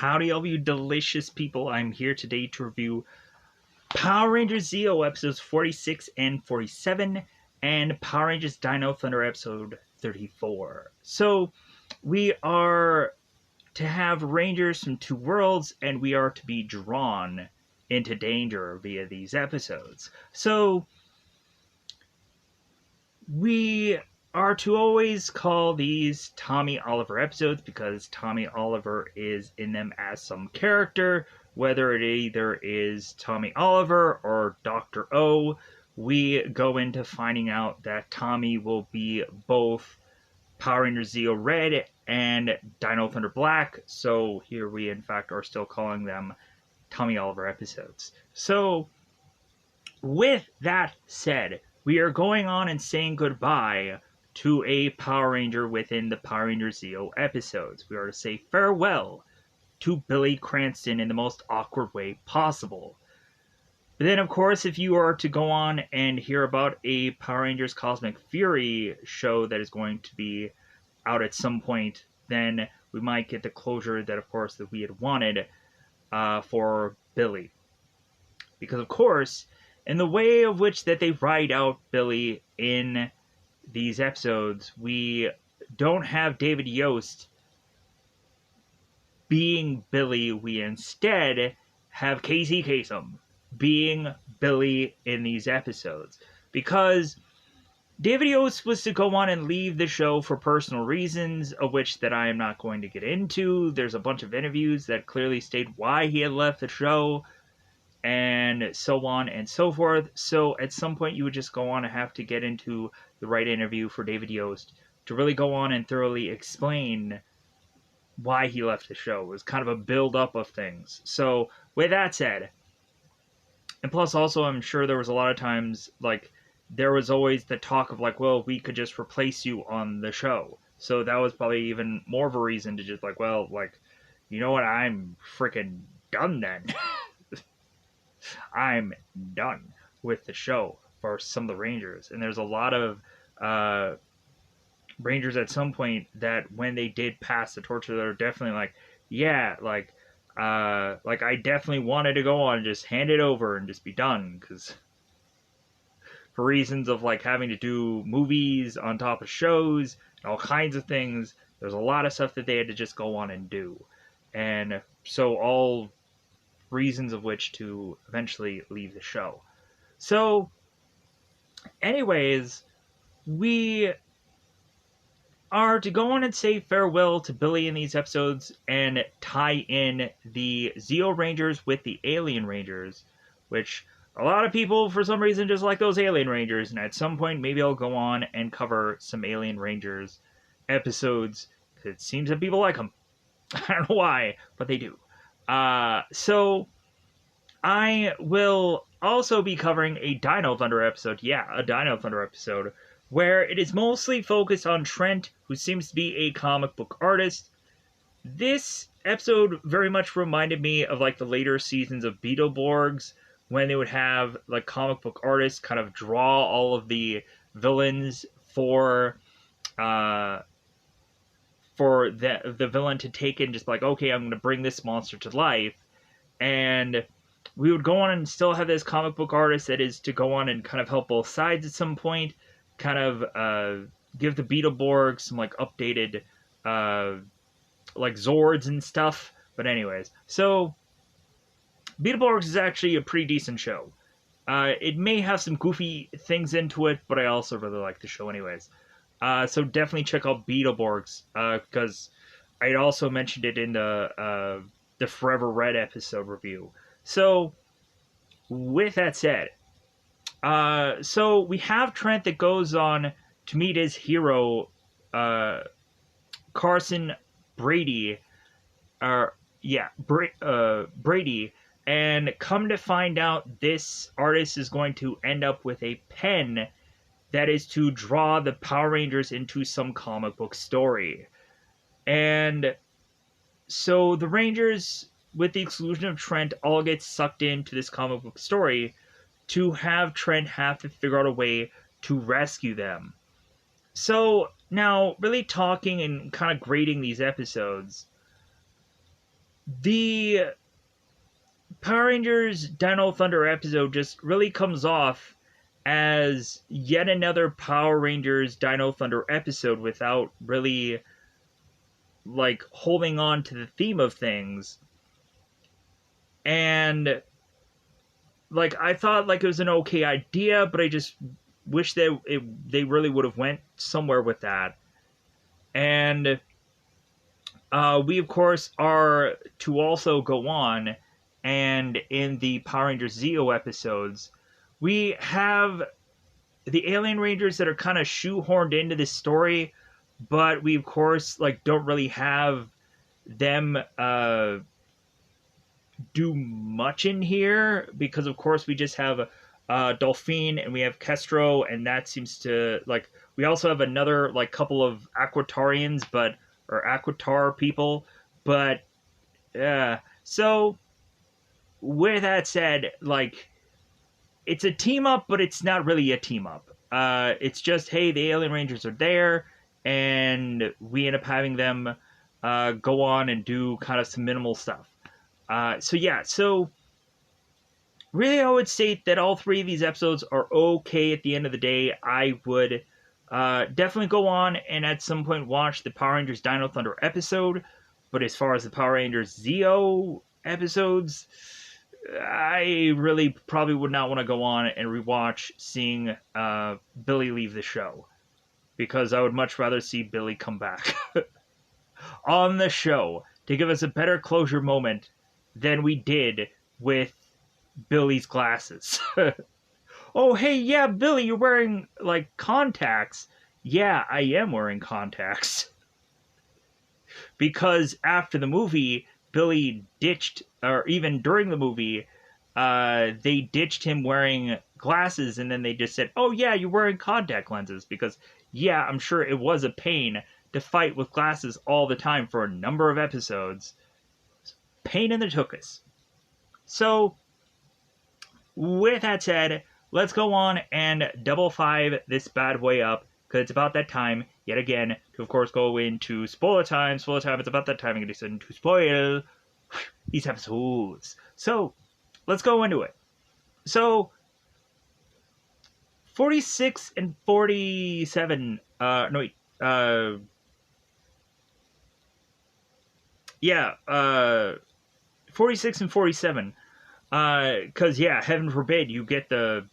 Howdy, all you delicious people. I'm here today to review Power Rangers Zeo episodes 46 and 47 and Power Rangers Dino Thunder episode 34. So, we are to have Rangers from two worlds, and we are to be drawn into danger via these episodes. So, we are to always call these Tommy Oliver episodes because Tommy Oliver is in them as some character, whether it either is Tommy Oliver or Dr. O. We go into finding out that Tommy will be both Power Rangers Zeo Red and Dino Thunder Black, so here we in fact are still calling them Tommy Oliver episodes. So, with that said, we are going on and saying goodbye to a Power Ranger within the Power Rangers Zeo episodes. We are to say farewell to Billy Cranston in the most awkward way possible. But then, of course, if you are to go on and hear about a Power Rangers Cosmic Fury show that is going to be out at some point, then we might get the closure that, of course, that we had wanted for Billy. Because, of course, in the way of which that they write out Billy in these episodes, we don't have David Yost being Billy. We instead have Casey Kasem being Billy in these episodes. Because David Yost was to go on and leave the show for personal reasons, of which that I am not going to get into. There's a bunch of interviews that clearly state why he had left the show, and so on and so forth. So at some point you would just go on and have to get into the right interview for David Yost to really go on and thoroughly explain why he left the show. It was kind of a build-up of things. So with that said, and plus also I'm sure there was a lot of times, like, there was always the talk of like, well, we could just replace you on the show. So that was probably even more of a reason to just like, well, like, you know what, I'm freaking done then. I'm done with the show for some of the Rangers. And there's a lot of Rangers at some point that when they did pass the torch, they're definitely like, yeah, like I definitely wanted to go on and just hand it over and just be done. Because for reasons of like having to do movies on top of shows and all kinds of things, there's a lot of stuff that they had to just go on and do. And so all reasons of which to eventually leave the show. So, anyways, we are to go on and say farewell to Billy in these episodes and tie in the Zeo Rangers with the Alien Rangers, which a lot of people, for some reason, just like those Alien Rangers, and at some point, maybe I'll go on and cover some Alien Rangers episodes, because it seems that people like them. I don't know why, but they do. So I will also be covering a Dino Thunder episode. Yeah, a Dino Thunder episode, where it is mostly focused on Trent, who seems to be a comic book artist. This episode very much reminded me of like the later seasons of Beetleborgs, when they would have like comic book artists kind of draw all of the villains for the villain to take in, just like, okay, I'm going to bring this monster to life. And we would go on and still have this comic book artist that is to go on and kind of help both sides at some point, kind of give the Beetleborgs some like updated like Zords and stuff. But anyways, so Beetleborgs is actually a pretty decent show. It may have some goofy things into it, but I also really like the show anyways. So definitely check out Beetleborgs, because I had also mentioned it in the Forever Red episode review. So, with that said, so we have Trent that goes on to meet his hero, Carson Brady, Brady, and come to find out this artist is going to end up with a pen that is to draw the Power Rangers into some comic book story. And so the Rangers, with the exclusion of Trent, all get sucked into this comic book story to have Trent have to figure out a way to rescue them. So, now, really talking and kind of grading these episodes, the Power Rangers Dino Thunder episode just really comes off as yet another Power Rangers Dino Thunder episode without really like holding on to the theme of things. And like I thought like it was an okay idea, but I just wish they really would have went somewhere with that. And we of course are to also go on, and in the Power Rangers Zeo episodes, we have the Alien Rangers that are kind of shoehorned into this story, but we of course like don't really have them do much in here because of course we just have Dolphine and we have Kestro, and that seems to like we also have another like couple of Aquatarians, but or Aquitar people, but so with that said, like it's a team up, but it's not really a team up. It's just hey, the Alien Rangers are there, and we end up having them go on and do kind of some minimal stuff. So really, I would state that all three of these episodes are okay at the end of the day. I would definitely go on and at some point watch the Power Rangers Dino Thunder episode. But as far as the Power Rangers Zeo episodes, I really probably would not want to go on and rewatch seeing Billy leave the show. Because I would much rather see Billy come back on the show to give us a better closure moment than we did with Billy's glasses. Oh, hey, yeah, Billy, you're wearing, like, contacts. Yeah, I am wearing contacts. Because after the movie, Billy ditched, or even during the movie, they ditched him wearing glasses, and then they just said, oh, yeah, you're wearing contact lenses. Because, yeah, I'm sure it was a pain to fight with glasses all the time for a number of episodes. Pain in the tuchus. So, with that said, let's go on and double five this bad boy up, because it's about that time, yet again, to of course go into spoiler time. Spoiler time, it's about that time I'm going to spoil these episodes. So, let's go into it. So, 46 and 47, yeah, 46 and 47. Because yeah, heaven forbid you get the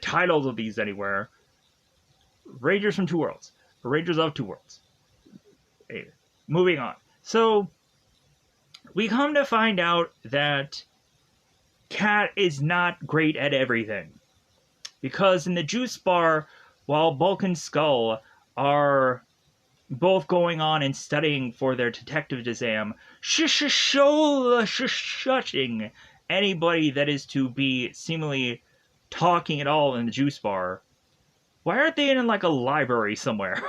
titles of these anywhere. Rangers from Two Worlds, Rangers of Two Worlds. Hey, moving on. So we come to find out that Kat is not great at everything, because in the juice bar, while Bulk and Skull are both going on and studying for their detective exam, shushing anybody that is to be seemingly talking at all in the juice bar. Why aren't they in like a library somewhere?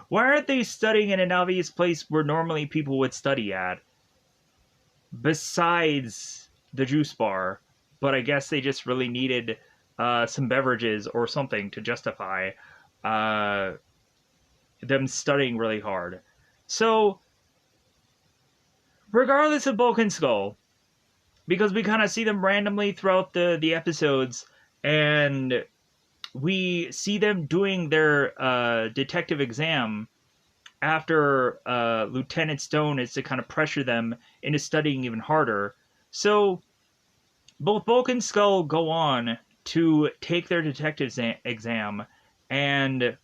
Why aren't they studying in an obvious place where normally people would study at? Besides the juice bar. But I guess they just really needed some beverages or something to justify them studying really hard. So, regardless of Bulk and Skull, because we kind of see them randomly throughout the episodes, and we see them doing their detective exam after Lieutenant Stone is to kind of pressure them into studying even harder. So, both Bulk and Skull go on to take their detective exam, and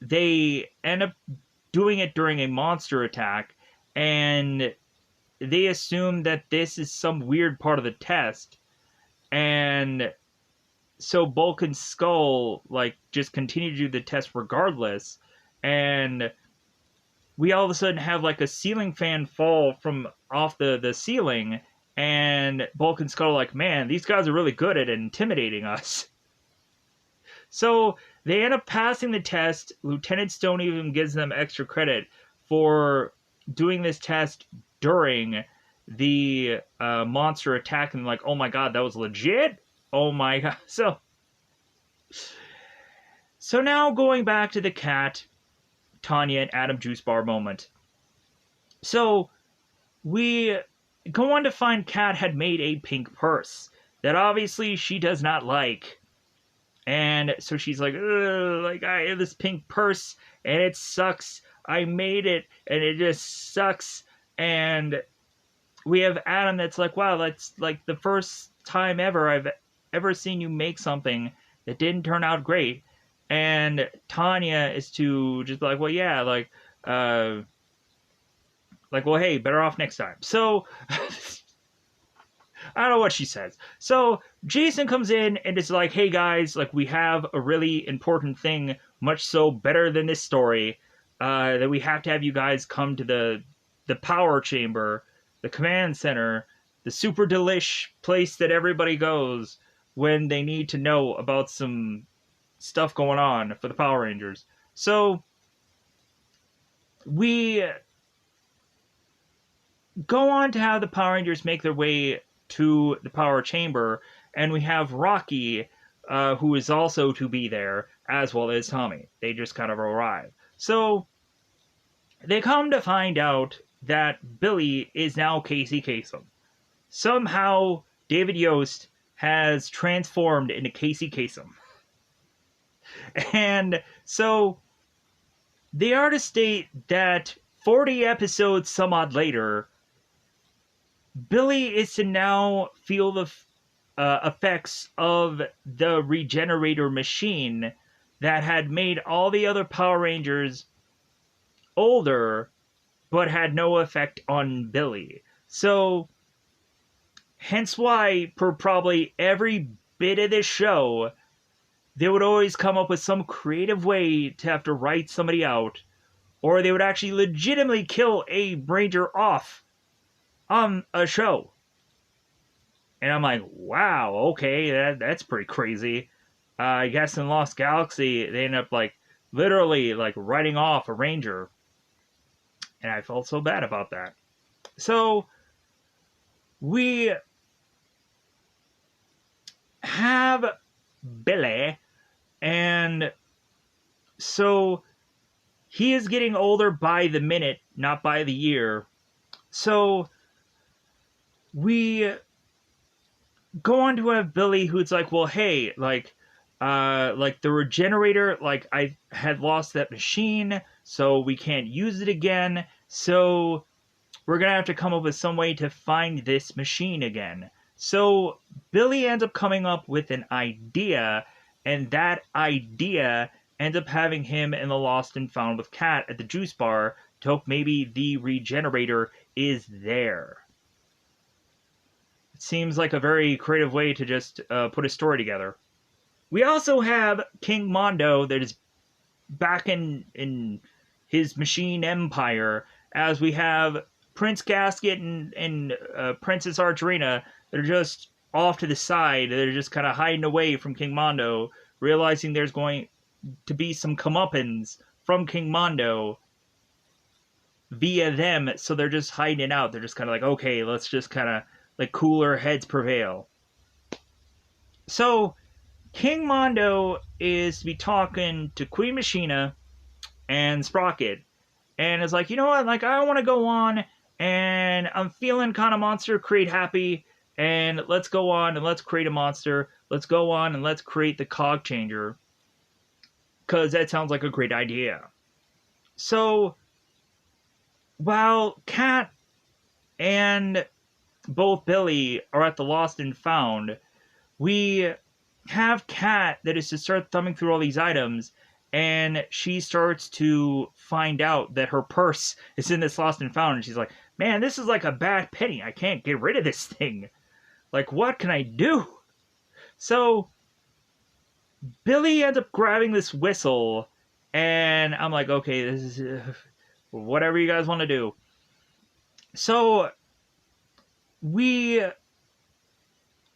they end up doing it during a monster attack, and they assume that this is some weird part of the test, and so Bulk and Skull like just continue to do the test regardless, and we all of a sudden have like a ceiling fan fall from off the ceiling, and Bulk and Skull are like, man, these guys are really good at intimidating us. So they end up passing the test. Lieutenant Stone even gives them extra credit for doing this test during the monster attack, and like, oh my god, that was legit? Oh my god. So now going back to the Kat, Tanya, and Adam Juice Bar moment. So we go on to find Kat had made a pink purse that obviously she does not like. And so she's like, ugh, like I have this pink purse and it sucks. I made it and it just sucks. And we have Adam that's like, wow, that's like the first time ever I've ever seen you make something that didn't turn out great. And Tanya is to just like, well, yeah, uh, well, hey, better off next time. So I don't know what she says. So Jason comes in and is like, hey guys, like we have a really important thing, much so better than this story, that we have to have you guys come to the power chamber, the command center, the super delish place that everybody goes when they need to know about some stuff going on for the Power Rangers. So we go on to have the Power Rangers make their way to the power chamber, and we have Rocky, who is also to be there, as well as Tommy. They just kind of arrive. So they come to find out that Billy is now Casey Kasem. Somehow, David Yost has transformed into Casey Kasem. And so they are to state that 40 episodes some odd later, Billy is to now feel the effects of the regenerator machine that had made all the other Power Rangers older, but had no effect on Billy. So, hence why, for probably every bit of this show, they would always come up with some creative way to have to write somebody out, or they would actually legitimately kill a Ranger off on a show. And I'm like, wow, okay, that's pretty crazy. I guess in Lost Galaxy, they end up like literally like writing off a Ranger. And I felt so bad about that. So we have Billy, and so he is getting older by the minute, not by the year. So we go on to have Billy, who's like, well, hey, like the regenerator, like I had lost that machine, so we can't use it again. So we're gonna have to come up with some way to find this machine again. So Billy ends up coming up with an idea, and that idea ends up having him in the Lost and Found with Kat at the juice bar to hope maybe the regenerator is there. It seems like a very creative way to just put a story together. We also have King Mondo that is back in his machine empire, as we have Prince Gasket and Princess Archerina that are just off to the side. They're just kind of hiding away from King Mondo, realizing there's going to be some comeuppance from King Mondo via them, so they're just hiding out. They're just kind of like, okay, let's just kind of like cooler heads prevail. So King Mondo is to be talking to Queen Machina and Sprocket, and is like, you know what, like I want to go on, and I'm feeling kind of monster create happy, and let's go on and let's create a monster. Let's go on and let's create the cog changer, because that sounds like a great idea. So while Kat and both Billy are at the Lost and Found, we have Kat that is to start thumbing through all these items, and she starts to find out that her purse is in this Lost and Found, and she's like, man, this is like a bad penny. I can't get rid of this thing. Like, what can I do? So Billy ends up grabbing this whistle, and I'm like, okay, this is whatever you guys want to do. So we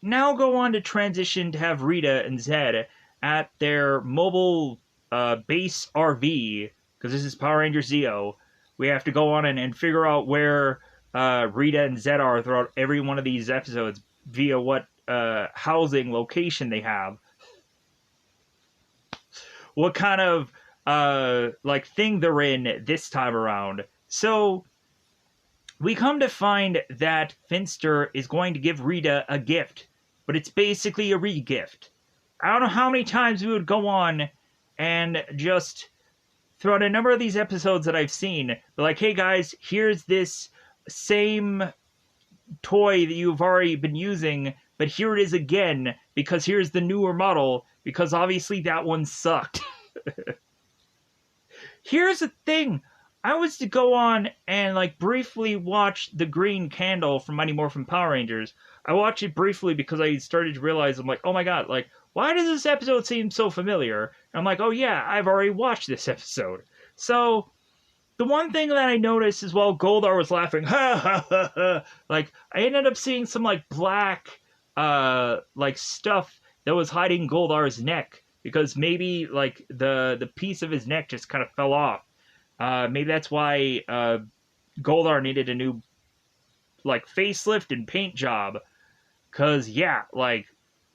now go on to transition to have Rita and Zed at their mobile base RV, because this is Power Ranger Zeo. We have to go on and figure out where Rita and Zed are throughout every one of these episodes via what housing location they have. What kind of like thing they're in this time around. So we come to find that Finster is going to give Rita a gift, but it's basically a re-gift. I don't know how many times we would go on and just throughout a number of these episodes that I've seen, they're like, hey guys, here's this same toy that you've already been using, but here it is again, because here's the newer model, because obviously that one sucked. Here's the thing. I was to go on and like briefly watch the Green Candle from Mighty Morphin Power Rangers. I watched it briefly because I started to realize, I'm like, oh my god, like, why does this episode seem so familiar? And I'm like, oh yeah, I've already watched this episode. So the one thing that I noticed is while Goldar was laughing, ha ha ha ha, like I ended up seeing some like black like stuff that was hiding Goldar's neck, because maybe like the piece of his neck just kind of fell off. Maybe that's why Goldar needed a new like facelift and paint job. Cause yeah, like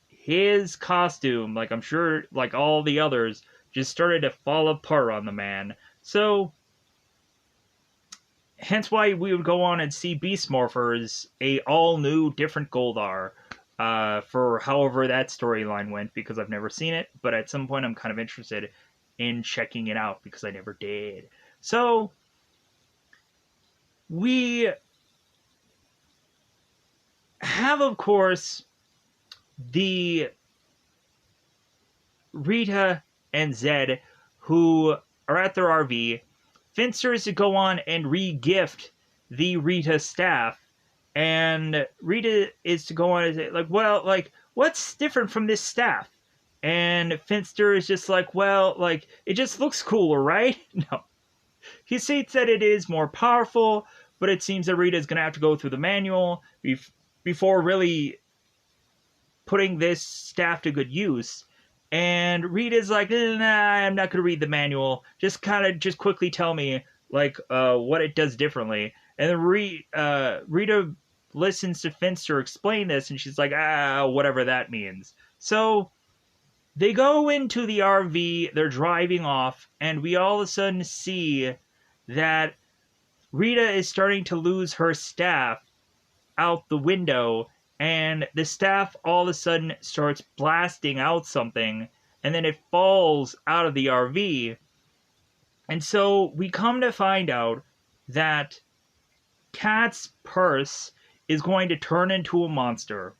his costume, like I'm sure like all the others, just started to fall apart on the man. So hence why we would go on and see Beast Morphers, a all new different Goldar. For however that storyline went, because I've never seen it, but at some point I'm kind of interested in checking it out because I never did. So we have, of course, the Rita and Zed who are at their RV. Finster is to go on and re-gift the Rita staff, and Rita is to go on and say, like, well, like, what's different from this staff? And Finster is just like, well, like, it just looks cooler, right? No. He states that it is more powerful, but it seems that Rita is going to have to go through the manual before really putting this staff to good use. And Rita's like, nah, I'm not going to read the manual. Just quickly tell me, like, what it does differently. And then Rita listens to Finster explain this, and she's like, whatever that means. So they go into the RV, they're driving off, and we all of a sudden see that Rita is starting to lose her staff out the window, and the staff all of a sudden starts blasting out something, and then it falls out of the RV. And so we come to find out that Kat's purse is going to turn into a monster.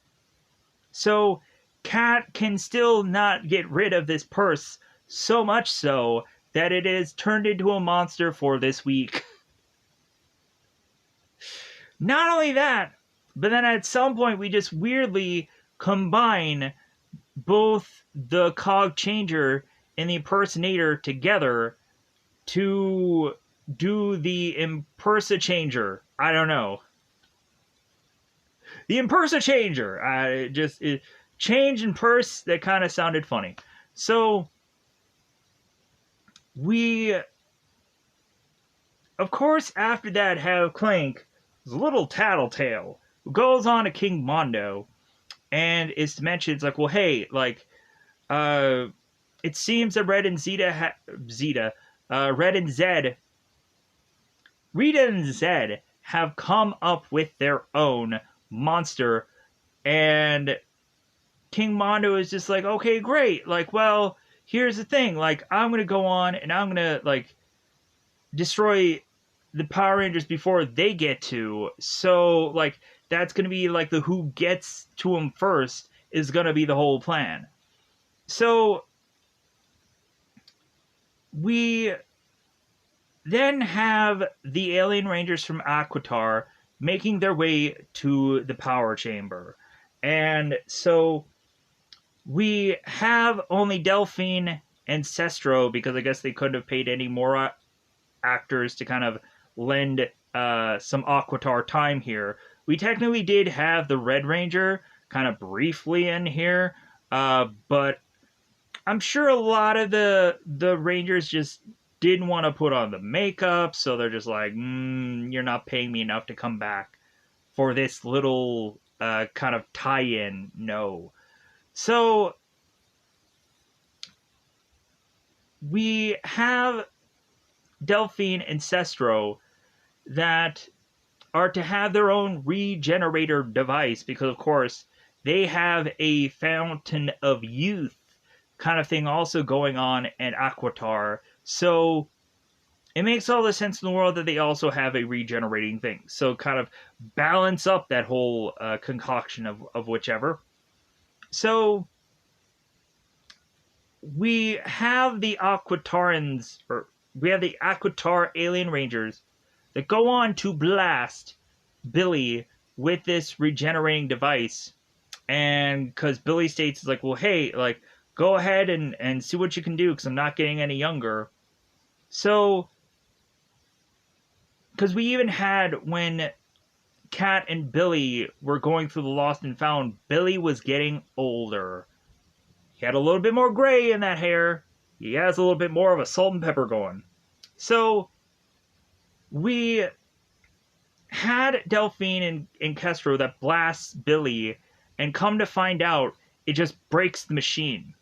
So Kat can still not get rid of this purse, so much so that it is turned into a monster for this week. Not only that, but then at some point we just weirdly combine both the cog changer and the impersonator together to do the impersa changer. I don't know. The impersa changer. Change and purse, that kind of sounded funny. So we, of course, after that have Clank, his little tattletale, who goes on to King Mondo and is to mention, it's like, well, hey, like, it seems that Red and Rita and Zed have come up with their own monster, and King Mondo is just like, okay, great, like, well, here's the thing, like, I'm gonna go on and I'm gonna, like, destroy the Power Rangers before they get to, so, like, that's gonna be, like, the who gets to them first is gonna be the whole plan. So we then have the Alien Rangers from Aquitar making their way to the power chamber. And so we have only Delphine and Sestro, because I guess they couldn't have paid any more actors to kind of lend some Aquitar time here. We technically did have the Red Ranger kind of briefly in here, but I'm sure a lot of the Rangers just didn't want to put on the makeup, so they're just like, you're not paying me enough to come back for this little kind of tie-in. No. So we have Delphine and Sestro that are to have their own regenerator device because, of course, they have a fountain of youth kind of thing also going on at Aquitar. So it makes all the sense in the world that they also have a regenerating thing. So kind of balance up that whole concoction of whichever. So we have the Aquitarans, or we have the Aquitar alien rangers that go on to blast Billy with this regenerating device. And because Billy states, like, well, hey, like, go ahead and see what you can do because I'm not getting any younger. So, because we even had when Kat and Billy were going through the Lost and Found, Billy was getting older. He had a little bit more gray in that hair. He has a little bit more of a salt and pepper going. So, we had Delphine and Kestro that blasts Billy, and come to find out, it just breaks the machine.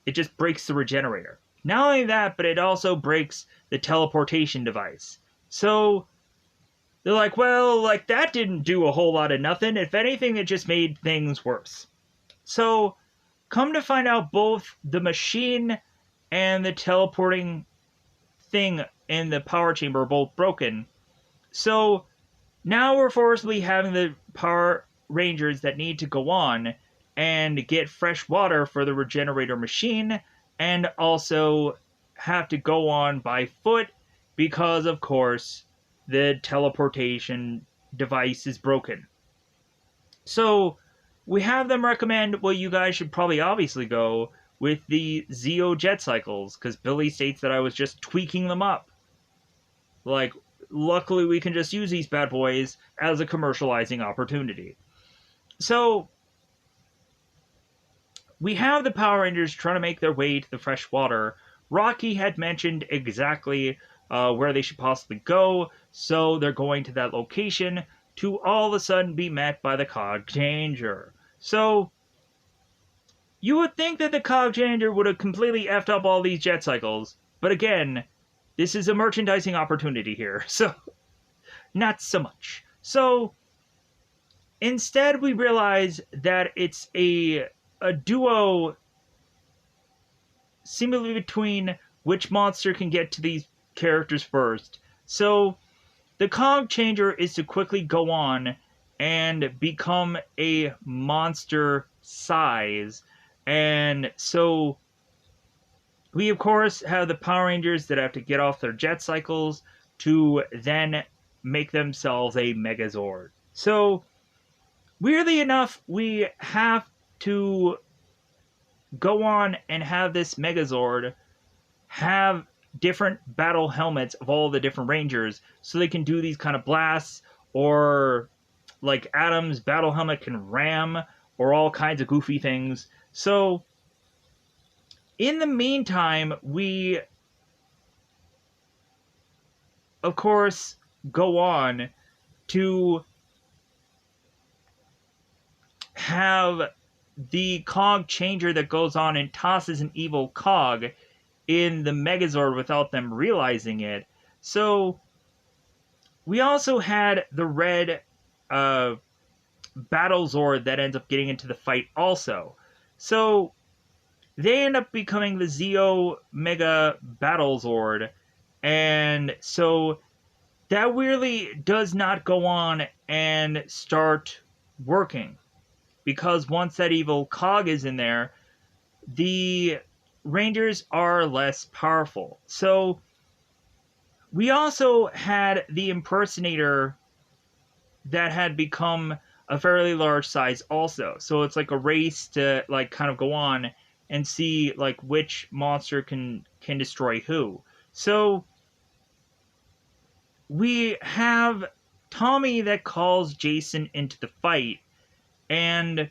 It just breaks the regenerator. Not only that, but it also breaks the teleportation device. So, they're like, well, like, that didn't do a whole lot of nothing. If anything, it just made things worse. So, come to find out, both the machine and the teleporting thing in the power chamber are both broken. So, now we're forcibly having the Power Rangers that need to go on and get fresh water for the regenerator machine, and also have to go on by foot because, of course, the teleportation device is broken. So we have them recommend, well, you guys should probably obviously go with the Zeo jet cycles, because Billy states that I was just tweaking them up. Like, luckily we can just use these bad boys as a commercializing opportunity. So we have the Power Rangers trying to make their way to the fresh water. Rocky had mentioned exactly where they should possibly go, so they're going to that location to all of a sudden be met by the Cog Changer. So you would think that the Cog Changer would have completely effed up all these jet cycles, but again, this is a merchandising opportunity here, so not so much. So instead, we realize that it's a duo seemingly between which monster can get to these characters first. So the Cog Changer is to quickly go on and become a monster size. And so we, of course, have the Power Rangers that have to get off their jet cycles to then make themselves a Megazord. So, weirdly enough, we have to go on and have this Megazord have different battle helmets of all the different Rangers so they can do these kind of blasts, or like Adam's battle helmet can ram, or all kinds of goofy things. So, in the meantime, we, of course, go on to have the Cog Changer that goes on and tosses an evil cog in the Megazord without them realizing it. So, we also had the red Battle Zord that ends up getting into the fight also. So, they end up becoming the Zeo Mega Battle Zord, and so that weirdly does not go on and start working, because once that evil cog is in there, the Rangers are less powerful. So we also had the Impersonator that had become a fairly large size also. So it's like a race to like kind of go on and see like which monster can destroy who. So we have Tommy that calls Jason into the fight and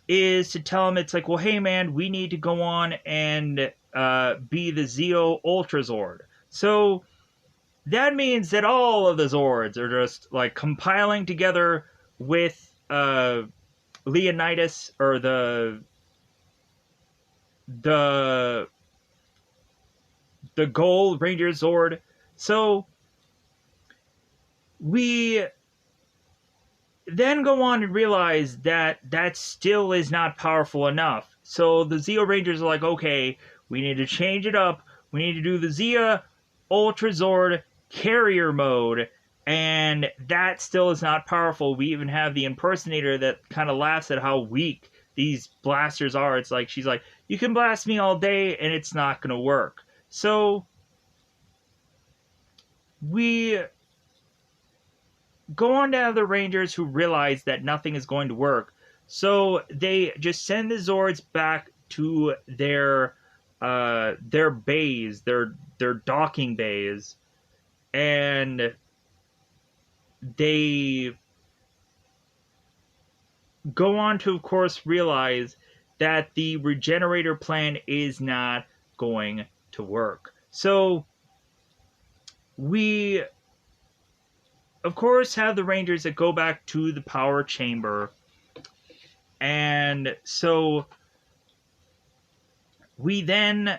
is to tell him, it's like, well, hey man, we need to go on and be the Zeo Ultrazord. So that means that all of the Zords are just like compiling together with Leonidas, or the Gold Ranger Zord. So we then go on and realize that that still is not powerful enough. So the Zeo Rangers are like, okay, we need to change it up. We need to do the Zea Ultra Zord carrier mode, and that still is not powerful. We even have the impersonator that kind of laughs at how weak these blasters are. It's like, she's like, you can blast me all day and it's not going to work. So we go on to have the Rangers who realize that nothing is going to work. So they just send the Zords back to their bays, their docking bays, and they go on to, of course, realize that the regenerator plan is not going to work. So we, of course, have the Rangers that go back to the power chamber. And so we then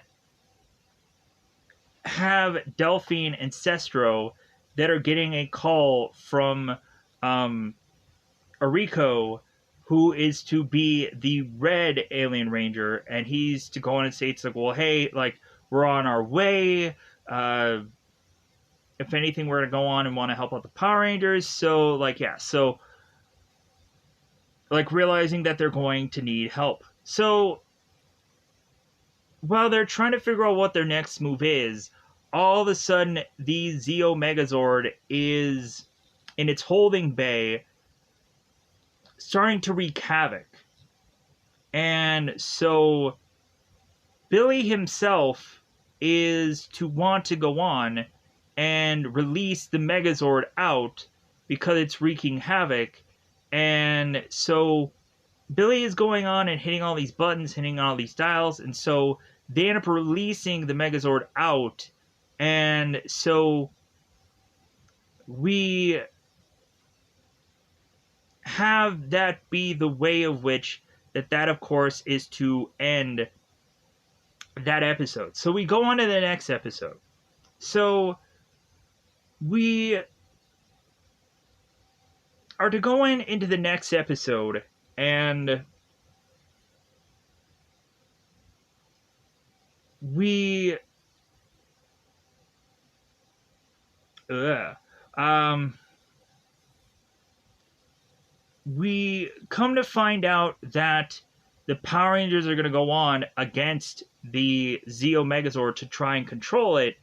have Delphine and Sestro that are getting a call from Ariko, who is to be the red alien ranger, and he's to go on and say, it's like, well, hey, like, we're on our way. If anything, we're going to go on and want to help out the Power Rangers. So, like, yeah, so, like, realizing that they're going to need help. So, while they're trying to figure out what their next move is, all of a sudden, the Zeo Megazord is in its holding bay, starting to wreak havoc. And so Billy himself is to want to go on and release the Megazord out because it's wreaking havoc. And so Billy is going on and hitting all these buttons, hitting all these dials, and so they end up releasing the Megazord out. And so we have that be the way of which that of course is to end that episode. So we go on to the next episode. So we are to go into the next episode, and we we come to find out that the Power Rangers are going to go on against the Zeo Megazord to try and control it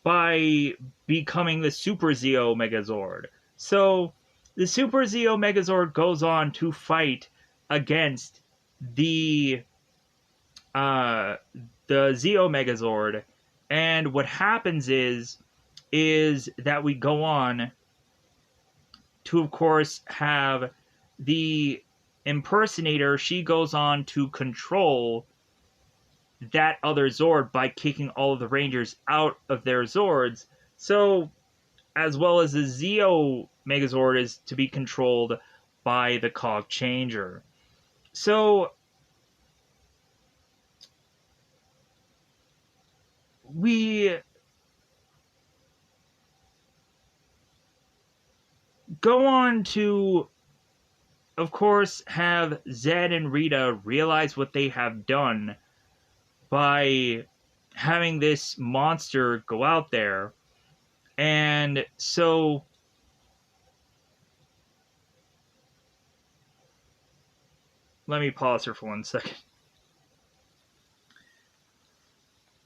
by becoming the Super Zeo Megazord. So the Super Zeo Megazord goes on to fight against the Zeo Megazord, and what happens is that we go on to, of course, have the impersonator. She goes on to control that other Zord by kicking all of the Rangers out of their Zords. So, as well as the Zeo Megazord is to be controlled by the Cog Changer. So, we go on to, of course, have Zed and Rita realize what they have done by having this monster go out there. And so let me pause here for 1 second.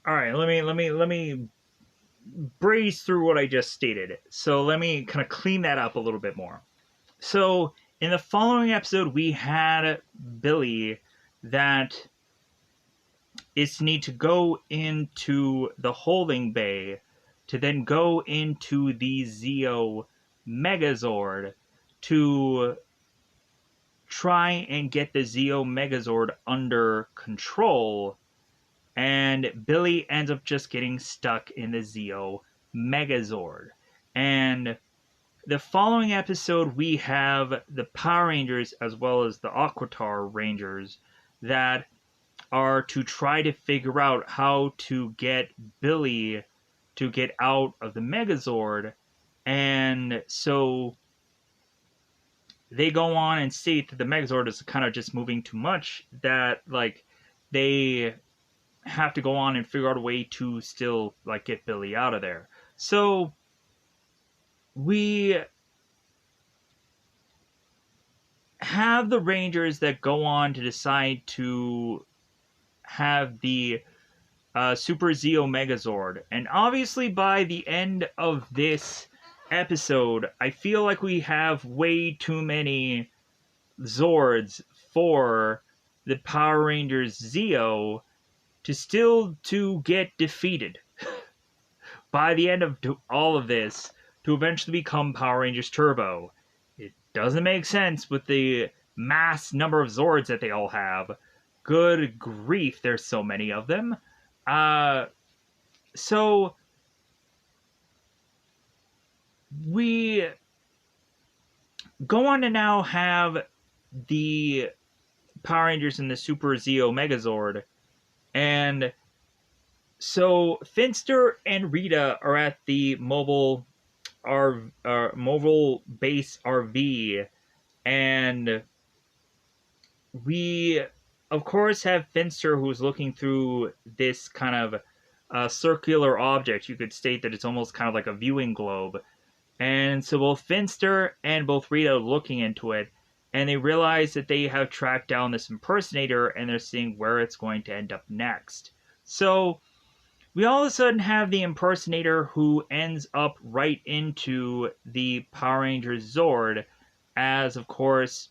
All right, let me breeze through what I just stated. So let me kind of clean that up a little bit more. So in the following episode, we had Billy that is to need to go into the holding bay to then go into the Zeo Megazord to try and get the Zeo Megazord under control. And Billy ends up just getting stuck in the Zeo Megazord. And the following episode, we have the Power Rangers as well as the Aquatar Rangers that are to try to figure out how to get Billy to get out of the Megazord. And so they go on and state that the Megazord is kind of just moving too much, that like they have to go on and figure out a way to still like get Billy out of there. So we have the Rangers that go on to decide to have the Super Zeo Megazord. And obviously, by the end of this episode, I feel like we have way too many Zords for the Power Rangers Zeo to get defeated by the end of all of this to eventually become Power Rangers Turbo. It doesn't make sense with the mass number of Zords that they all have. Good grief, there's so many of them. So we go on to now have the Power Rangers in the Super Zeo Megazord, and so Finster and Rita are at the mobile base RV, and we of course have Finster, who's looking through this kind of circular object. You could state that it's almost kind of like a viewing globe. And so both Finster and both Rita are looking into it, and they realize that they have tracked down this impersonator, and they're seeing where it's going to end up next. So we all of a sudden have the impersonator who ends up right into the Power Rangers Zord, as of course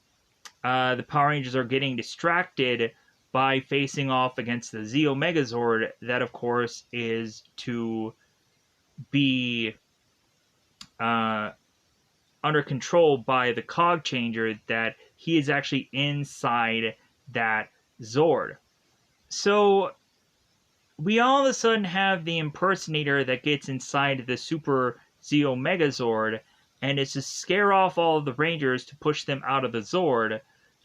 the Power Rangers are getting distracted by facing off against the Zeo Megazord, that of course is to be under control by the cog changer, that he is actually inside that Zord. So we all of a sudden have the impersonator that gets inside the Super Zeo Megazord, and it's to scare off all of the Rangers to push them out of the Zord,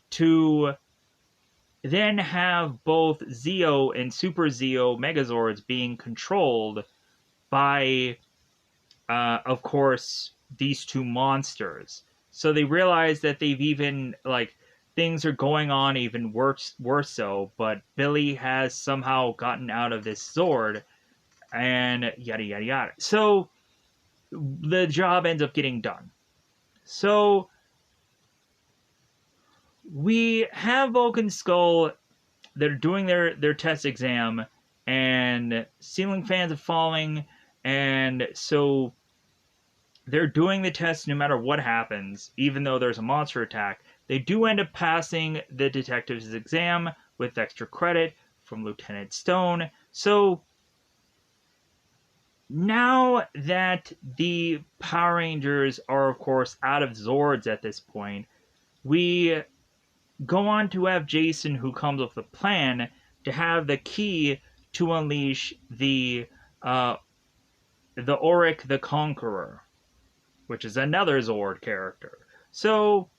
to then have both Zeo and Super Zeo Megazords being controlled by of course, these two monsters. So they realize that they've even, like, things are going on even worse so, but Billy has somehow gotten out of this Zord, and yada yada yada. So the job ends up getting done. So we have Bulk and Skull that are doing their test exam, and ceiling fans are falling, and so they're doing the test no matter what happens, even though there's a monster attack. They do end up passing the detective's exam with extra credit from Lieutenant Stone. So now that the Power Rangers are, of course, out of Zords at this point, we go on to have Jason, who comes up with a plan to have the key to unleash the Auric the Conqueror, which is another Zord character. So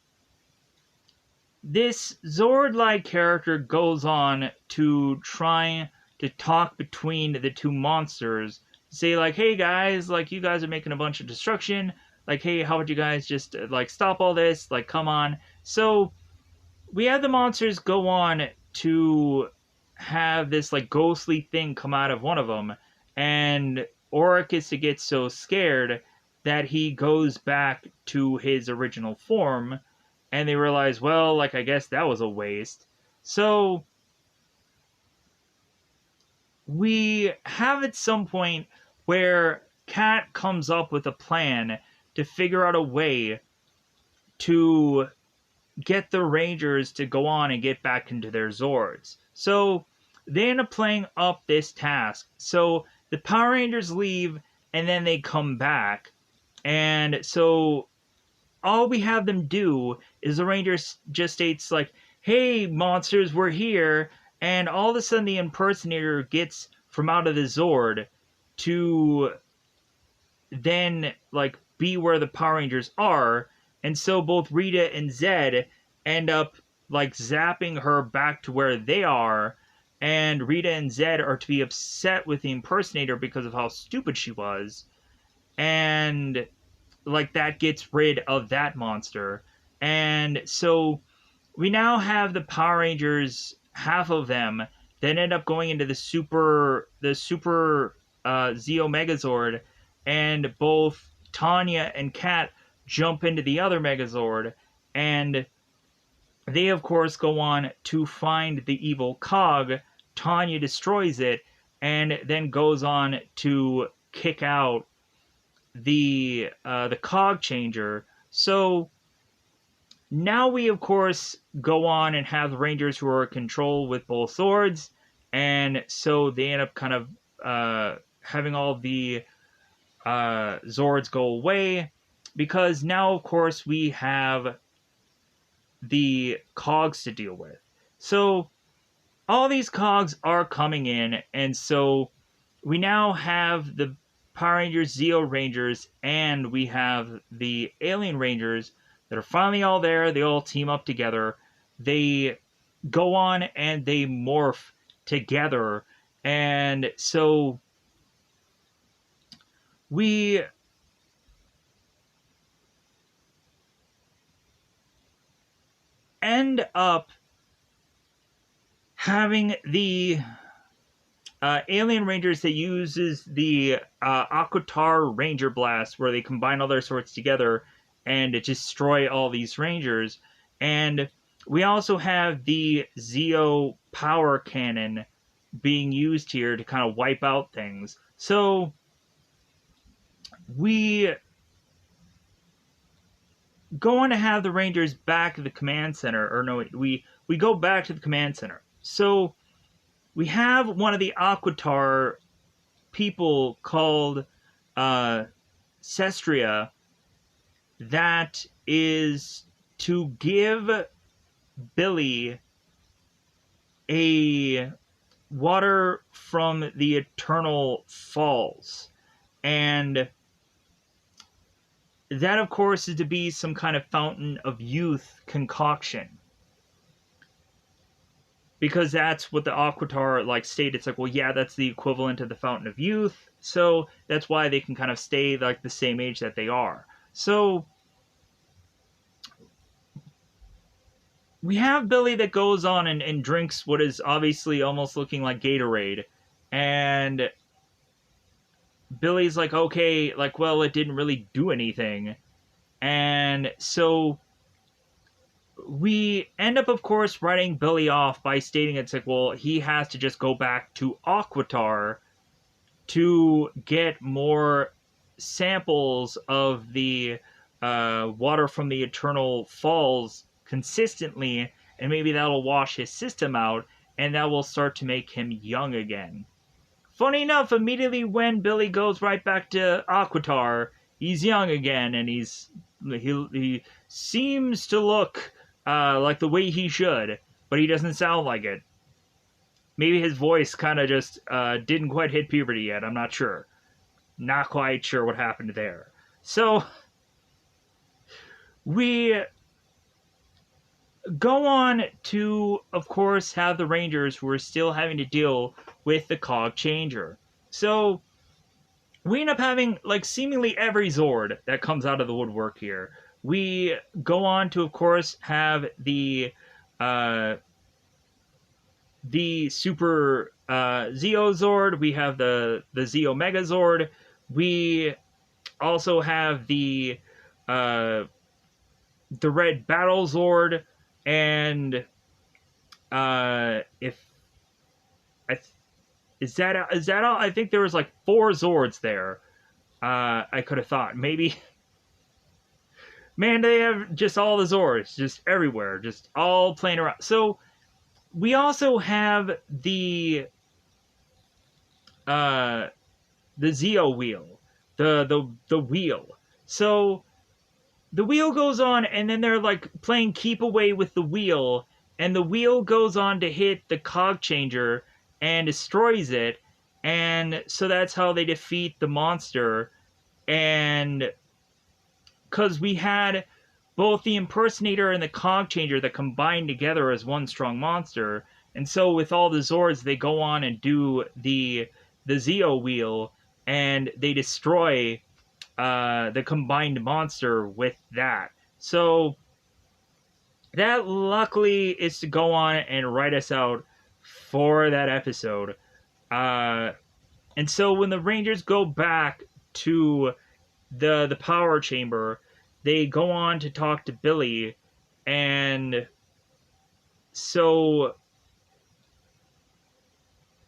this Zord-like character goes on to try to talk between the two monsters, say like, hey guys, like, you guys are making a bunch of destruction, like, hey, how about you guys just like stop all this, like, come on. So we have the monsters go on to have this like ghostly thing come out of one of them, and Auric is to get so scared that he goes back to his original form, and they realize, well, like, I guess that was a waste. So we have at some point where Kat comes up with a plan to figure out a way to get the Rangers to go on and get back into their Zords. So they end up playing up this task. So the Power Rangers leave, and then they come back. And so all we have them do is the Rangers just states like, hey, monsters, we're here. And all of a sudden the impersonator gets from out of the Zord to then like be where the Power Rangers are. And so both Rita and Zed end up like zapping her back to where they are. And Rita and Zed are to be upset with the impersonator because of how stupid she was. And like that gets rid of that monster. And so we now have the Power Rangers, half of them, that end up going into the super Zeo Megazord, and both Tanya and Kat jump into the other Megazord, and they of course go on to find the evil Cog. Tanya destroys it, and then goes on to kick out the Cog Changer. So now we, of course, go on and have the Rangers who are in control with both swords, and so they end up kind of having all the Zords go away, because now, of course, we have the Cogs to deal with. So all these Cogs are coming in, and so we now have the Power Rangers, Zeo Rangers, and we have the Alien Rangers that are finally all there. They all team up together. They go on and they morph together. And so we end up having the Alien Rangers that uses the Aquatar Ranger Blast, where they combine all their swords together and destroy all these Rangers. And we also have the Zeo Power Cannon being used here to kind of wipe out things. So we go on to have the Rangers back at the command center, or no, we go back to the command center. So we have one of the Aquatar people called Cestria that is to give Billy a water from the Eternal Falls. And that, of course, is to be some kind of fountain of youth concoction. Because that's what the Aquatar state. It's like, well, yeah, that's the equivalent of the fountain of youth. So that's why they can kind of stay like the same age that they are. So we have Billy that goes on and drinks what is obviously almost looking like Gatorade. And Billy's like, okay, well, it didn't really do anything. And so we end up, of course, writing Billy off by stating it's like, well, he has to just go back to Aquatar to get more samples of the water from the Eternal Falls consistently, and maybe that'll wash his system out, and that will start to make him young again. Funny enough, immediately when Billy goes right back to Aquatar, he's young again, and he seems to look like the way he should, but he doesn't sound like it. Maybe his voice kind of just didn't quite hit puberty yet. I'm not sure. Not quite sure what happened there. So we go on to, of course, have the Rangers who are still having to deal with the Cog Changer. So we end up having seemingly every Zord that comes out of the woodwork here. We go on to, of course, have the Super Zeo Zord. We have the Zeo Megazord. We also have the Red Battle Zord, and is that all? I think there was 4 Zords there. I could have thought maybe. Man, they have just all the Zords, just everywhere, just all playing around. So we also have the Zeo wheel, the wheel. So the wheel goes on, and then they're playing keep away with the wheel, and the wheel goes on to hit the Cog Changer and destroys it, and so that's how they defeat the monster. And because we had both the Impersonator and the Cog Changer that combined together as one strong monster, and so with all the Zords, they go on and do the Zeo wheel, and they destroy the combined monster with that. So that luckily is to go on and write us out for that episode. Uh, and so when the Rangers go back to the power chamber, they go on to talk to Billy, and so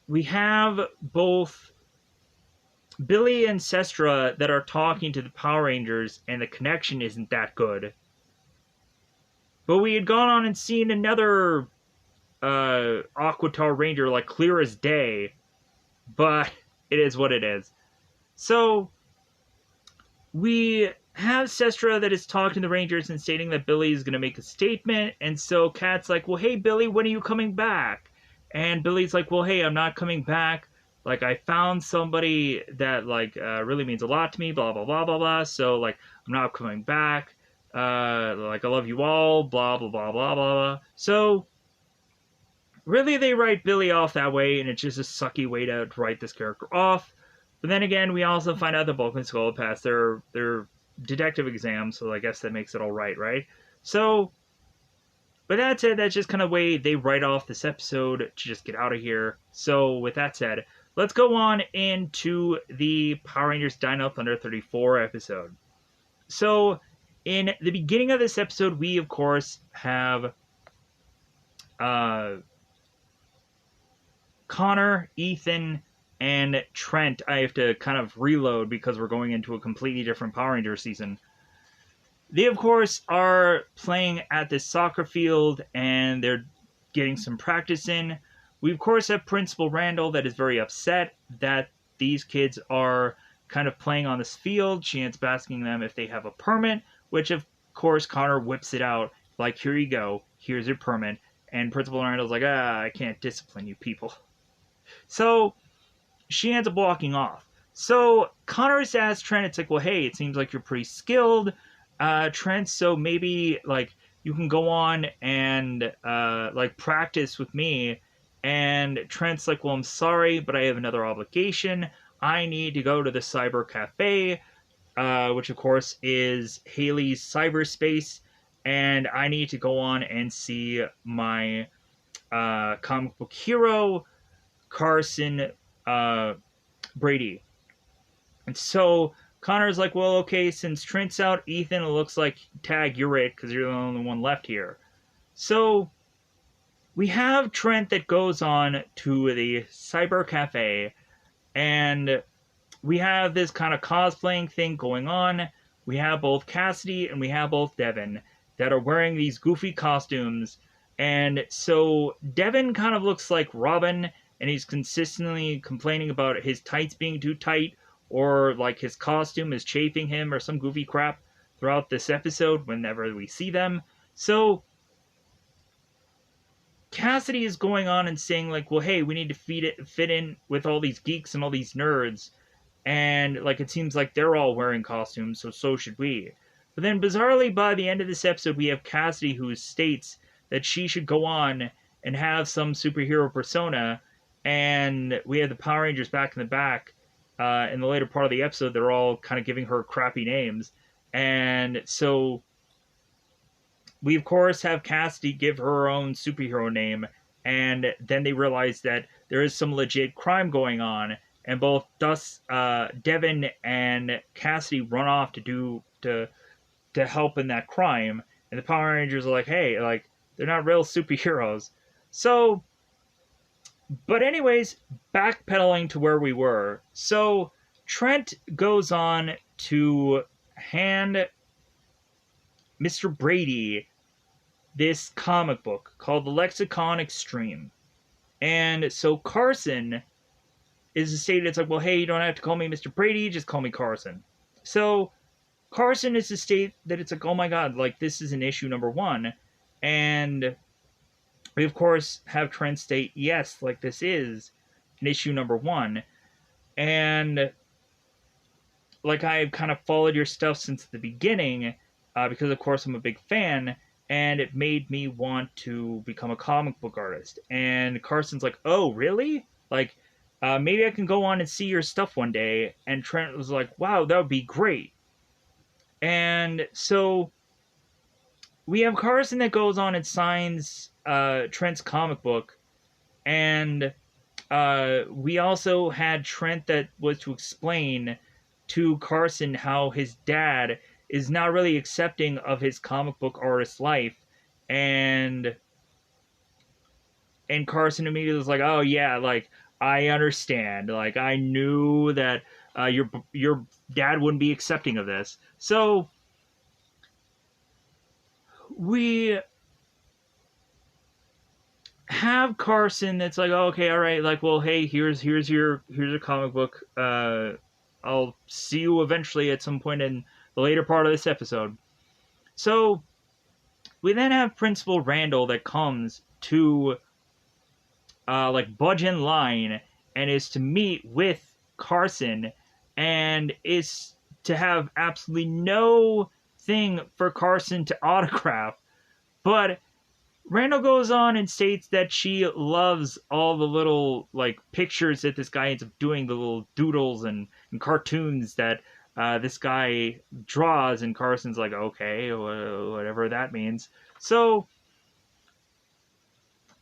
we have both Billy and Sestra that are talking to the Power Rangers, and the connection isn't that good. But we had gone on and seen another Aquatar Ranger, like clear as day, but it is what it is. So we have Sestra that is talking to the Rangers and stating that Billy is going to make a statement, and so Kat's like, well, hey, Billy, when are you coming back? And Billy's like, well, hey, I'm not coming back. Like, I found somebody that, like, really means a lot to me, blah, blah, blah, blah, blah. So, like, I'm not coming back. Like, I love you all, blah, blah, blah, blah, blah, blah. So, really, they write Billy off that way, and it's just a sucky way to write this character off. But then again, we also find out that Bulk and Skull passed their detective exam, so I guess that makes it all right, right? So, but that said, that's just kind of way they write off this episode to just get out of here. So, with that said, let's go on into the Power Rangers Dino Thunder 34 episode. So, in the beginning of this episode, we of course have Connor, Ethan, and Trent. I have to kind of reload because we're going into a completely different Power Ranger season. They, of course, are playing at this soccer field and they're getting some practice in. We, of course, have Principal Randall that is very upset that these kids are kind of playing on this field. She ends up asking them if they have a permit, which, of course, Connor whips it out. Like, here you go. Here's your permit. And Principal Randall's like, I can't discipline you people. So she ends up walking off. So Connor's asked Trent, it's like, well, hey, it seems like you're pretty skilled, Trent, so maybe, like, you can go on and, like, practice with me. And Trent's like, well, I'm sorry, but I have another obligation. I need to go to the Cyber Cafe, which, of course, is Haley's cyberspace, and I need to go on and see my comic book hero, Carson Brady. And so Connor's like, well, okay, since Trent's out, Ethan, it looks like, tag, you're it, because you're the only one left here. So we have Trent that goes on to the Cyber Cafe, and we have this kind of cosplaying thing going on. We have both Cassidy and we have both Devin that are wearing these goofy costumes. And so Devin kind of looks like Robin, and he's consistently complaining about his tights being too tight, or like his costume is chafing him, or some goofy crap throughout this episode whenever we see them. So Cassidy is going on and saying, like, well, hey, we need to fit in with all these geeks and all these nerds. And, like, it seems like they're all wearing costumes, so should we. But then, bizarrely, by the end of this episode, we have Cassidy who states that she should go on and have some superhero persona. And we have the Power Rangers back in the back. In the later part of the episode, they're all kind of giving her crappy names. And so we, of course, have Cassidy give her own superhero name. And then they realize that there is some legit crime going on. And both Devin and Cassidy run off to help in that crime. And the Power Rangers are like, hey, like, they're not real superheroes. So, but anyways, backpedaling to where we were. So Trent goes on to hand Mr. Brady this comic book called The Lexicon Extreme. And so Carson is stated, it's like, well, hey, you don't have to call me Mr. Brady, just call me Carson. So Carson is to state that it's like, oh my god, like, this is an issue number 1. And we, of course, have Trent state, yes, like, this is an issue number 1. And, like, I've kind of followed your stuff since the beginning, because, of course, I'm a big fan, and it made me want to become a comic book artist. And Carson's like, oh, really? Like, maybe I can go on and see your stuff one day. And Trent was like, wow, that would be great. And so we have Carson that goes on and signs Trent's comic book, and we also had Trent that was to explain to Carson how his dad is not really accepting of his comic book artist life, and Carson immediately was like, "Oh yeah, like I understand. Like I knew that your dad wouldn't be accepting of this." So we have Carson that's like, oh, okay, all right, like, well, hey, here's a comic book. I'll see you eventually at some point in the later part of this episode. So we then have Principal Randall that comes to like budge in line and is to meet with Carson and is to have absolutely no thing for Carson to autograph, but Randall goes on and states that she loves all the little like pictures that this guy ends up doing, the little doodles and cartoons that this guy draws, and Carson's like, okay, whatever that means. So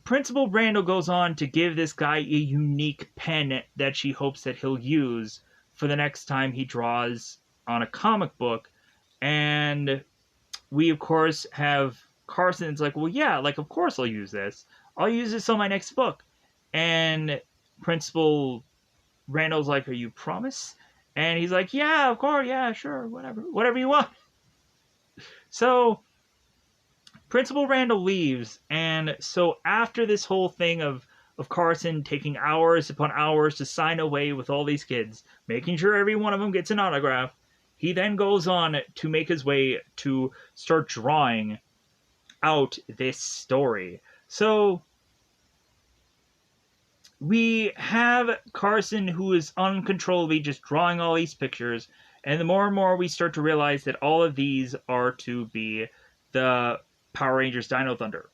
Principal Randall goes on to give this guy a unique pen that she hopes that he'll use for the next time he draws on a comic book, and we of course have Carson's like, well, yeah, like of course I'll use this. I'll use this on my next book. And Principal Randall's like, are you promise? And he's like, yeah, of course, yeah, sure, whatever you want. So Principal Randall leaves, and so after this whole thing of Carson taking hours upon hours to sign away with all these kids, making sure every one of them gets an autograph, he then goes on to make his way to start drawing out this story. So we have Carson who is uncontrollably just drawing all these pictures, and the more and more we start to realize that all of these are to be the Power Rangers Dino Thunder,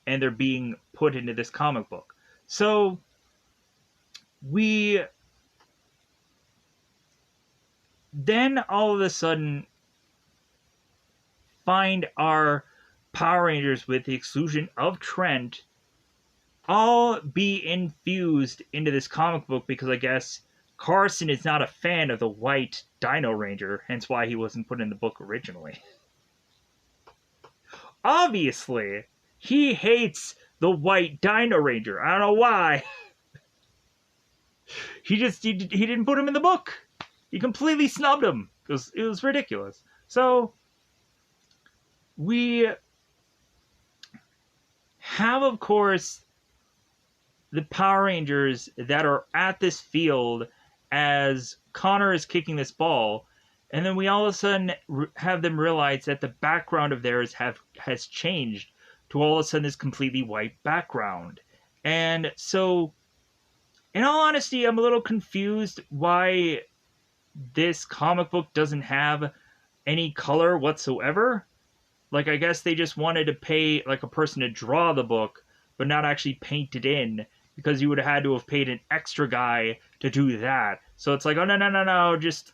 and they're being put into this comic book. So we then all of a sudden find our Power Rangers, with the exclusion of Trent, all be infused into this comic book because I guess Carson is not a fan of the white Dino Ranger, hence why he wasn't put in the book originally. Obviously, he hates the white Dino Ranger. I don't know why. he didn't put him in the book. He completely snubbed him. It was ridiculous. So we have, of course, the Power Rangers that are at this field as Connor is kicking this ball, and then we all of a sudden have them realize that the background of theirs has changed to all of a sudden this completely white background. And so, in all honesty, I'm a little confused why this comic book doesn't have any color whatsoever. Like, I guess they just wanted to pay like a person to draw the book, but not actually paint it in, because you would have had to have paid an extra guy to do that. So it's like, oh no, just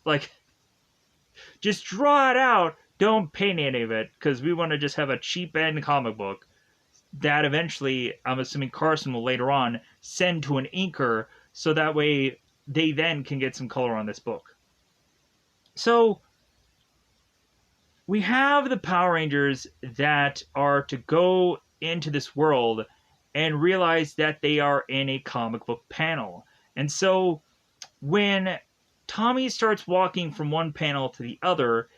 draw it out. Don't paint any of it, because we want to just have a cheap end comic book that eventually, I'm assuming Carson will later on send to an inker, so that way they then can get some color on this book. So we have the Power Rangers that are to go into this world and realize that they are in a comic book panel. And so when Tommy starts walking from one panel to the other,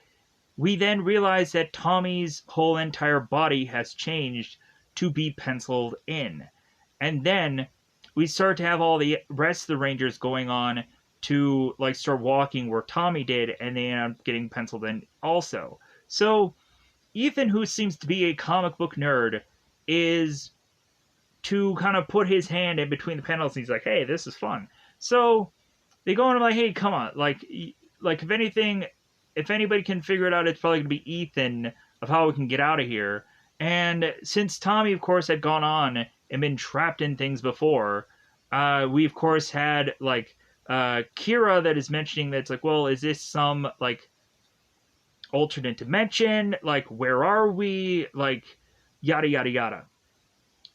we then realize that Tommy's whole entire body has changed to be penciled in. And then we start to have all the rest of the Rangers going on to like start walking where Tommy did, and they end up getting penciled in also. So Ethan, who seems to be a comic book nerd, is to kind of put his hand in between the panels, and he's like, hey, this is fun. So they go and I'm like, hey, come on, like if anything, if anybody can figure it out, it's probably gonna be Ethan of how we can get out of here. And since Tommy, of course, had gone on and been trapped in things before, we of course had like Kira that is mentioning that it's like, well, is this some like alternate dimension? Like, where are we? Like, yada, yada, yada.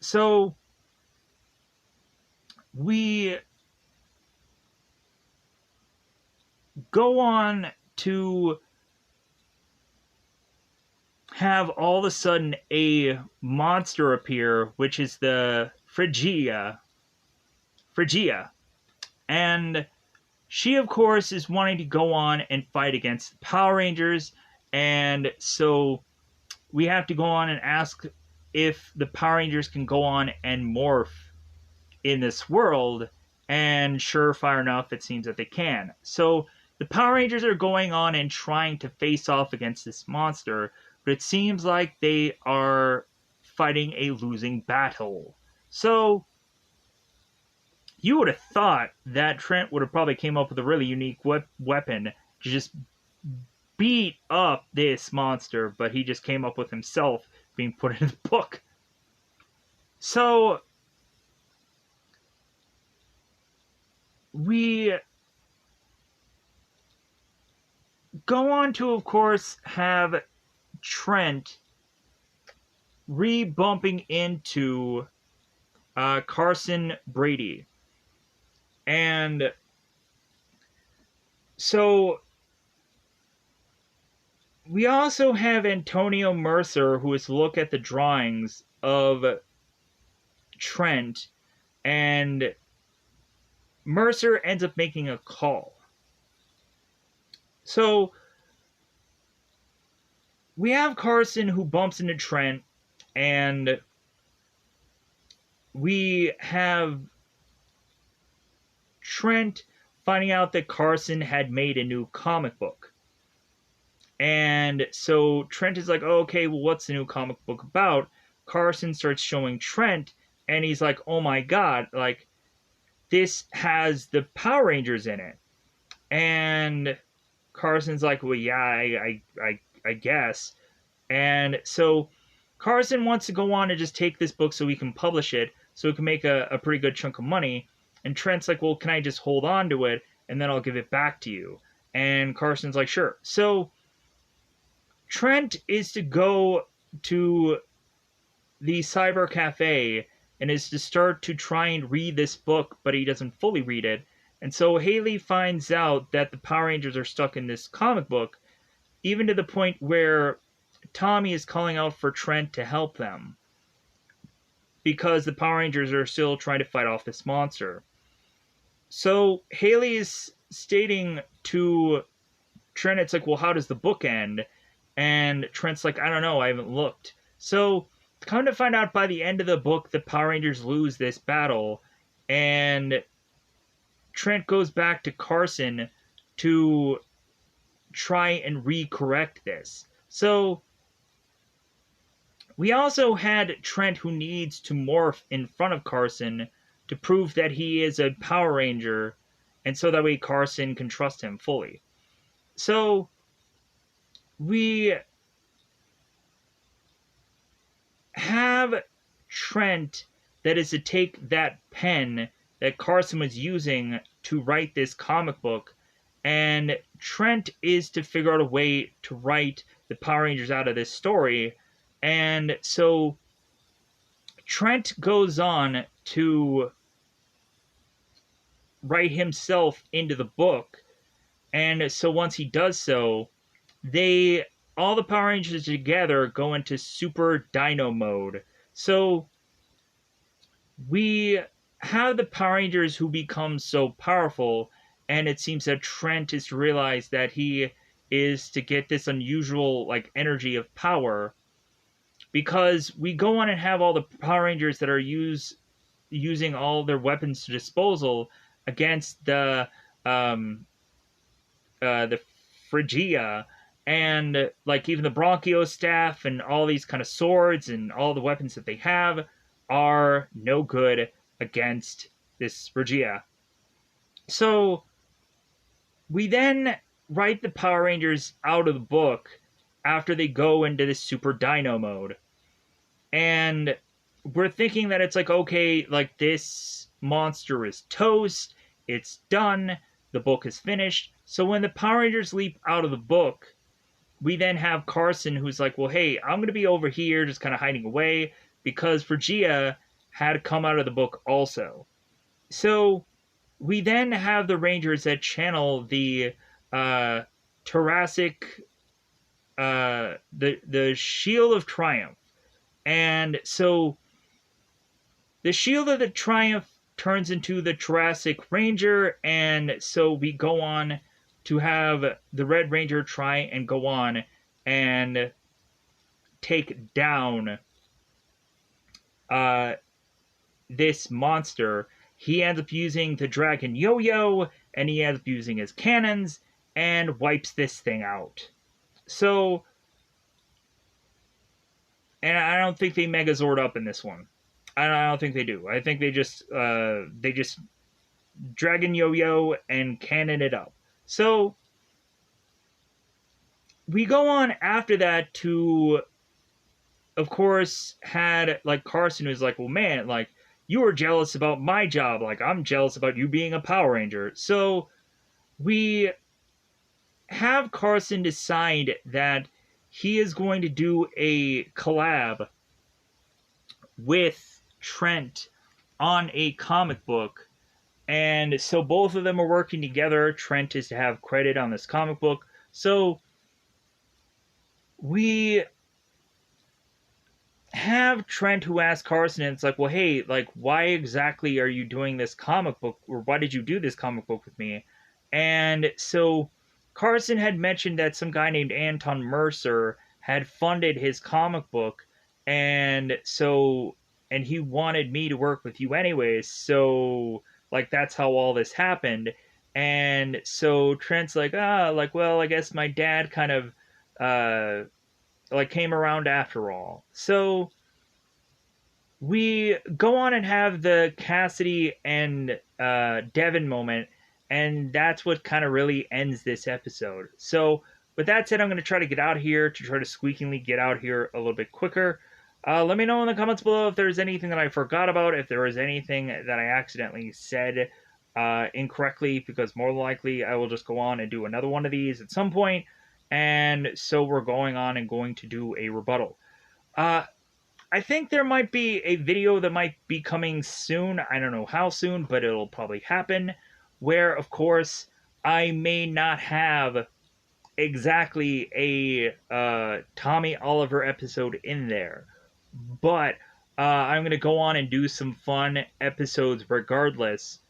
So, we go on to have all of a sudden a monster appear, which is the Phrygia. And she, of course, is wanting to go on and fight against the Power Rangers. And so we have to go on and ask if the Power Rangers can go on and morph in this world. And surefire enough, it seems that they can. So the Power Rangers are going on and trying to face off against this monster, but it seems like they are fighting a losing battle. So you would have thought that Trent would have probably came up with a really unique weapon to just beat up this monster, but he just came up with himself being put in the book. So we go on to, of course, have Trent re-bumping into Carson Brady. And so we also have Antonio Mercer, who is to look at the drawings of Trent, and Mercer ends up making a call. So we have Carson, who bumps into Trent, and we have Trent finding out that Carson had made a new comic book. And so Trent is like, oh, okay, well, what's the new comic book about? Carson starts showing Trent, and he's like, oh my god, like, this has the Power Rangers in it. And Carson's like, well, yeah, I guess. And so Carson wants to go on and just take this book so he can publish it, so he can make a pretty good chunk of money. And Trent's like, well, can I just hold on to it, and then I'll give it back to you? And Carson's like, sure. So Trent is to go to the Cyber Cafe and is to start to try and read this book, but he doesn't fully read it. And so Haley finds out that the Power Rangers are stuck in this comic book, even to the point where Tommy is calling out for Trent to help them, because the Power Rangers are still trying to fight off this monster. So Haley is stating to Trent, it's like, well, how does the book end? And Trent's like, I don't know, I haven't looked. So come to find out, by the end of the book, the Power Rangers lose this battle, and Trent goes back to Carson to try and recorrect this. So we also had Trent, who needs to morph in front of Carson to prove that he is a Power Ranger, and so that way Carson can trust him fully. So we have Trent that is to take that pen that Carson was using to write this comic book, and Trent is to figure out a way to write the Power Rangers out of this story. And so Trent goes on to write himself into the book, and so once he does so, all the Power Rangers together go into Super Dino mode. So we have the Power Rangers who become so powerful, and it seems that Trent is to realize that he is to get this unusual, like, energy of power, because we go on and have all the Power Rangers that are using all their weapons to disposal against the Phrygia, and like even the Bronchio staff and all these kind of swords and all the weapons that they have are no good against this Phrygia. So we then write the Power Rangers out of the book after they go into this Super Dino mode. And we're thinking that it's like, okay, like, this monster is toast, it's done, the book is finished. So when the Power Rangers leap out of the book, we then have Carson who's like, well, hey, I'm going to be over here just kind of hiding away because Phrygia had come out of the book also. So we then have the Rangers that channel the uh, Thoracic, the Shield of Triumph. And so the Shield of the Triumph turns into the Thoracic Ranger, and so we go on to have the Red Ranger try and go on and take down uh, this monster. He ends up using the Dragon Yo-Yo, and he ends up using his cannons, and wipes this thing out. So, and I don't think they Megazord up in this one. I don't think they do. I think they just Dragon Yo-Yo and cannon it up. So we go on after that to, of course, had like Carson who's like, well, man, like you were jealous about my job, like I'm jealous about you being a Power Ranger. So we have Carson decide that he is going to do a collab with Trent on a comic book. And so both of them are working together. Trent is to have credit on this comic book. So we have Trent who asks Carson, and it's like, well, hey, like, why exactly are you doing this comic book? Or why did you do this comic book with me? And so Carson had mentioned that some guy named Anton Mercer had funded his comic book. And so, and he wanted me to work with you anyways. So, like, that's how all this happened. And so Trent's like, like, well, I guess my dad kind of, like came around after all. So we go on and have the Cassidy and Devin moment, and that's what kind of really ends this episode. So with that said, I'm going to try to get out of here to try to squeakingly get out here a little bit quicker. Let me know in the comments below if there's anything that I forgot about, if there was anything that I accidentally said incorrectly, because more than likely I will just go on and do another one of these at some point. And so we're going on and going to do a rebuttal. I think there might be a video that might be coming soon. I don't know how soon, but it'll probably happen. Where, of course, I may not have exactly a Tommy Oliver episode in there. But I'm going to go on and do some fun episodes regardless.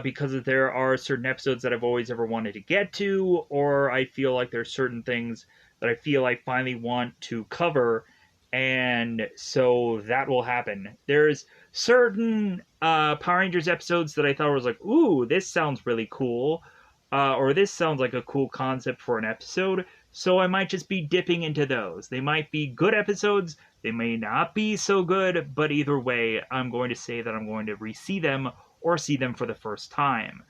Because there are certain episodes that I've always ever wanted to get to, or I feel like there's certain things that I feel I finally want to cover, and so that will happen. There's certain Power Rangers episodes that I thought was like, ooh, this sounds really cool, or this sounds like a cool concept for an episode, so I might just be dipping into those. They might be good episodes, they may not be so good, but either way, I'm going to say that I'm going to re-see them or see them for the first time.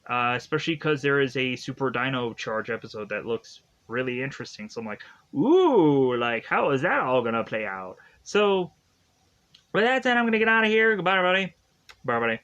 Especially because there is a Super Dino Charge episode that looks really interesting. So I'm like, ooh, like, how is that all going to play out? So, with that said, I'm going to get out of here. Goodbye, everybody. Bye, everybody.